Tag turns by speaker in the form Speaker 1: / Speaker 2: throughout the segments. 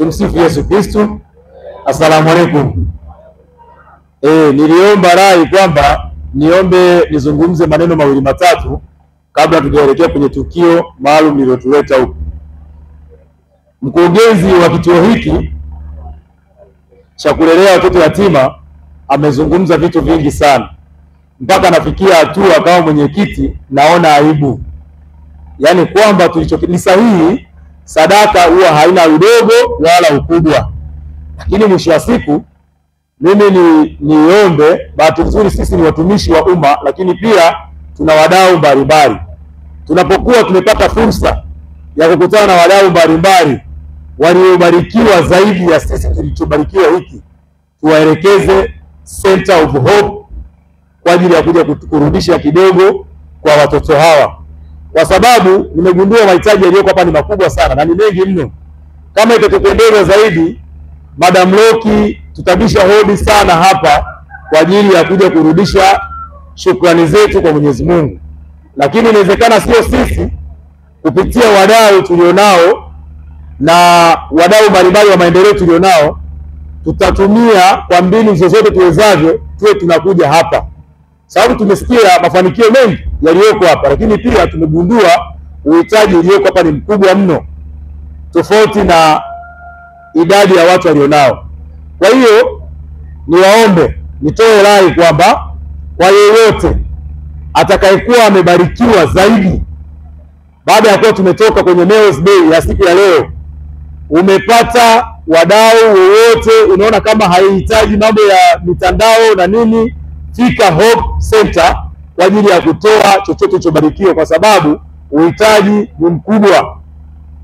Speaker 1: Tumsifu Yesu Kristo. Asalamu alaykum. Niliomba rai kwamba nizungumze maneno mawili matatu kabla tujaelekea kwenye tukio maalum lililotuleta huku. Mkurugenzi wa kituo hiki cha kulelea watoto yatima amezungumza vitu vingi sana, mpaka nafikia hatua kama mwenyekiti naona aibu, yaani kwamba tulichokini sahihi. Sadaka huwa haina udogo wala ukubwa, lakini mwisho wa siku mimi niombe, bahati nzuri sisi ni watumishi wa umma, lakini pia tuna wadau mbalimbali. Tunapokuwa tumepata fursa ya kukutana na wadau mbalimbali waliobarikiwa zaidi ya sisi tulichobarikiwa hiki, tuwaelekeze Center of Hope kwa ajili ya kuja kurudisha kidogo kwa watoto hawa, kwa sababu nimegundua mahitaji yaliyoko hapa ni makubwa sana na ni mengi mno. Kama itatupendeza zaidi, Madam Loki, tutabisha hodi sana hapa kwa ajili ya kuja kurudisha shukrani zetu kwa Mwenyezi Mungu. Lakini inawezekana sio sisi, kupitia wadau tulionao na wadau mbalimbali wa maendeleo tulionao, tutatumia kwa mbinu zozote tuwezavyo tuwe tunakuja hapa, sababu tumesikia mafanikio mengi yaliyoko hapa, lakini pia tumegundua uhitaji ulioko hapa ni mkubwa mno, tofauti na idadi ya watu walionao. Kwa hiyo niwaombe, nitoe rai kwamba kwa yeyote atakayekuwa amebarikiwa zaidi baada ya kuwa tumetoka kwenye Meals Day ya siku ya leo, umepata wadau wowote, unaona kama haihitaji mambo ya mitandao na nini, fika Hope Center kwa ajili ya kutoa chochote ulichobarikiwa, kwa sababu uhitaji ni mkubwa,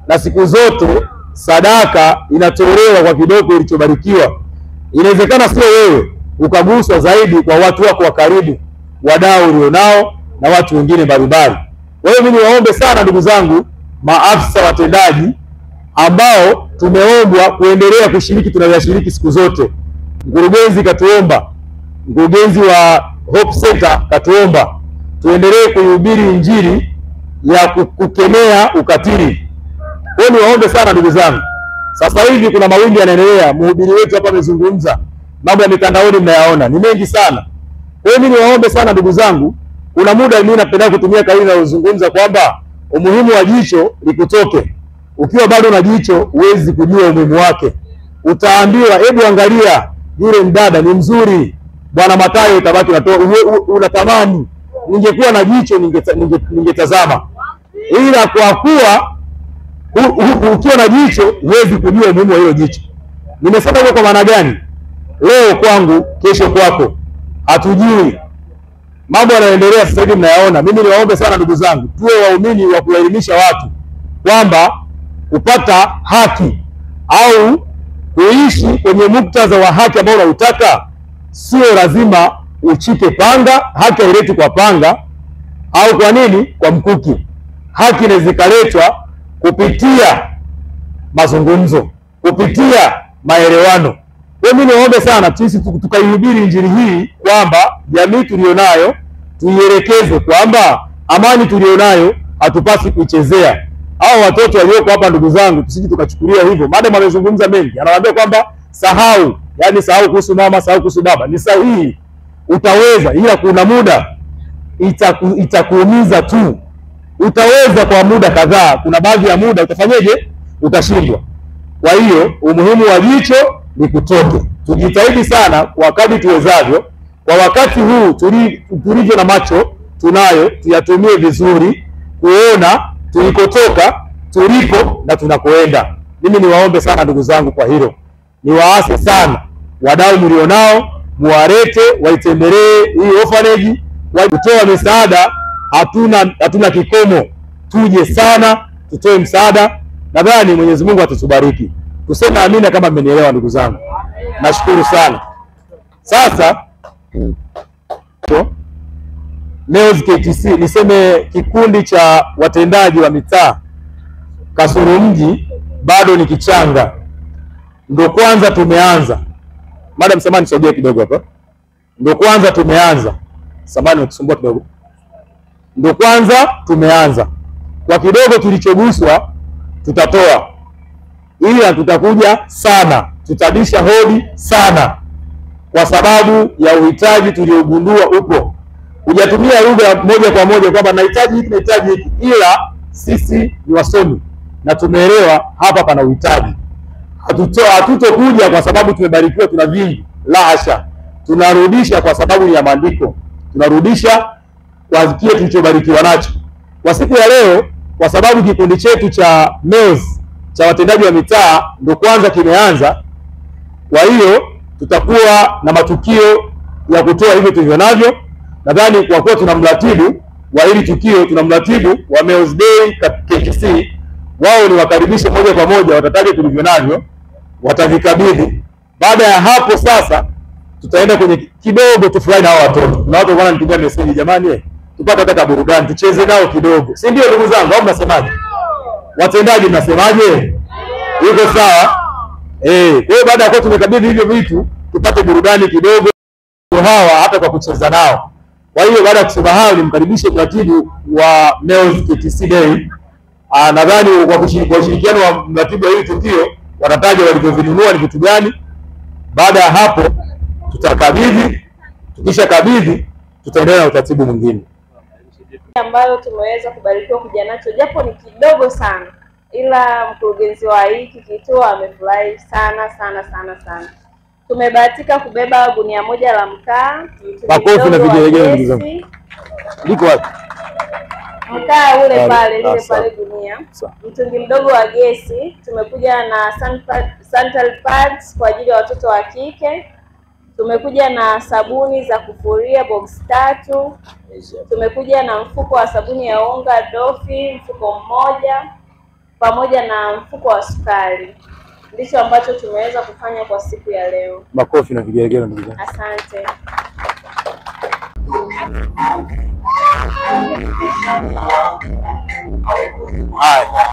Speaker 1: na siku zote sadaka inatolewa kwa kidogo ulichobarikiwa. Inawezekana sio wewe ukaguswa zaidi kwa watu wako wa karibu, wadau ulionao na watu wengine mbalimbali. Kwa hiyo mimi niwaombe sana ndugu zangu maafisa watendaji ambao tumeombwa kuendelea kushiriki, tunayashiriki siku zote. Mkurugenzi katuomba, mkurugenzi wa Hope Center katuomba tuendelee kuhubiri injili ya kukemea ukatili. Kwa hiyo niwaombe sana ndugu zangu, sasa hivi kuna mawimbi yanaendelea. Mhubiri wetu hapa amezungumza mambo ya mitandaoni, mnayaona ni mengi sana. Kwa hiyo mimi niwaombe sana ndugu zangu, kuna muda mimi napenda kutumia kauli na kuzungumza kwamba umuhimu wa jicho likutoke. Ukiwa bado na jicho huwezi kujua umuhimu wake. Utaambiwa hebu angalia yule mdada ni mzuri, Bwana Mathayo, utabaki unatamani ningekuwa na jicho ningetazama. Ila kwa kuwa ukiwa na jicho huwezi kujua umuhimu wa hilo jicho. Nimesema kwa maana gani? Leo kwangu, kesho kwako, hatujui mambo yanaendelea sasa hivi mnayaona. Mimi niwaombe sana ndugu zangu, tuwe waumini wa kuelimisha watu kwamba kupata haki au kuishi kwenye muktadha wa haki ambao unautaka, sio lazima uchike panga. Haki haileti kwa panga au kwa nini, kwa mkuki. Haki inaweza ikaletwa kupitia mazungumzo, kupitia maelewano. Kwa mimi niombe sana sisi tukaihubiri injili hii kwamba jamii tulionayo tuielekeze kwamba amani tulionayo hatupasi kuichezea. Hao watoto walioko hapa ndugu zangu, tusije tukachukulia hivyo. Madam amezungumza mengi, anawaambia kwamba sahau, yani sahau kuhusu mama, sahau kuhusu baba. Ni sahihi, utaweza, ila kuna muda itakuumiza tu. Utaweza kwa muda kadhaa, kuna baadhi ya muda utafanyeje? Utashindwa. Kwa hiyo umuhimu wa jicho ni kutoke. Tujitahidi sana kwa kadri tuwezavyo, kwa wakati huu tulivyo na macho tunayo, tuyatumie vizuri kuona tulikotoka, tulipo na tunakoenda. Mimi niwaombe sana ndugu zangu kwa hilo. Niwaase sana wadau mlionao, muwarete waitembelee hii orphanage, kutoa misaada. Hatuna kikomo, tuje sana tutoe msaada. Nadhani Mwenyezi Mungu atatubariki. Tuseme amina kama mmenielewa ndugu zangu. Nashukuru sana. Sasa Meals KTC, niseme kikundi cha watendaji wa mitaa Kasulu mji bado ni kichanga, ndio kwanza tumeanza. Madam samani sogea kidogo hapa. Ndio kwanza tumeanza. Samani ukisumbua kidogo. Ndio kwanza tumeanza. Kwa kidogo tulichoguswa tutatoa. ila tutakuja sana, tutabisha hodi sana, kwa sababu ya uhitaji tuliogundua upo. Hujatumia lugha moja kwa moja kwamba nahitaji hiki, ila sisi ni wasomi na tumeelewa hapa pana uhitaji. Hatutokuja kwa sababu tumebarikiwa tuna vingi, la hasha. Tunarudisha kwa sababu ya maandiko, tunarudisha kwa kile tulichobarikiwa nacho. Kwa siku ya leo, kwa sababu kikundi chetu cha MEOS cha watendaji wa mitaa ndio kwanza kimeanza, kwa hiyo tutakuwa na matukio ya kutoa hivyo tulivyo navyo. Nadhani kwa kuwa tuna mratibu wa hili tukio, tuna mratibu wa MEOS Day KKKT, wao ni wakaribishe moja kwa moja, watataja tulivyo navyo, watavikabidhi. Baada ya hapo sasa tutaenda kwenye kidogo tufurahi na hao watoto. Kuna watu wananipigia message, jamani tupate hata burudani tucheze nao kidogo, si ndio ndugu zangu, au mnasemaje? Watendaji mnasemaje? Iko sawa? Kwa hiyo baada ya kuwa tumekabidhi hivyo vitu, tupate burudani kidogo hawa hata kwa kucheza nao. Kwa hiyo baada ya kusema hayo, nimkaribishe mratibu wa MEOS KKKT Day. Nadhani kwa ushirikiano wa mratibu wa hili tukio watataja walivyovinunua ni vitu gani. Baada ya hapo tutakabidhi, tukisha kabidhi tutaendelea na utaratibu mwingine
Speaker 2: ambayo tumeweza kubarikiwa kuja nacho, japo ni kidogo sana, ila mkurugenzi wa hiki kituo amefurahi sana sana sana sana. Tumebahatika kubeba gunia moja la mkaa.
Speaker 1: Makofi na vigelegele ndugu zangu. Liko wapi?
Speaker 2: Mkaa ule pale, ile pale gunia. Mtungi mdogo wa gesi. Tumekuja na sanitary pads kwa ajili ya watoto wa kike. Tumekuja na sabuni za kufuria box 3. Tumekuja na mfuko wa sabuni ya unga Dofi, mfuko mmoja, pamoja na mfuko wa sukari. Ndicho ambacho tumeweza kufanya kwa siku ya leo.
Speaker 1: Makofi na vigelegele ndugu zangu.
Speaker 2: Asante.
Speaker 1: Haya.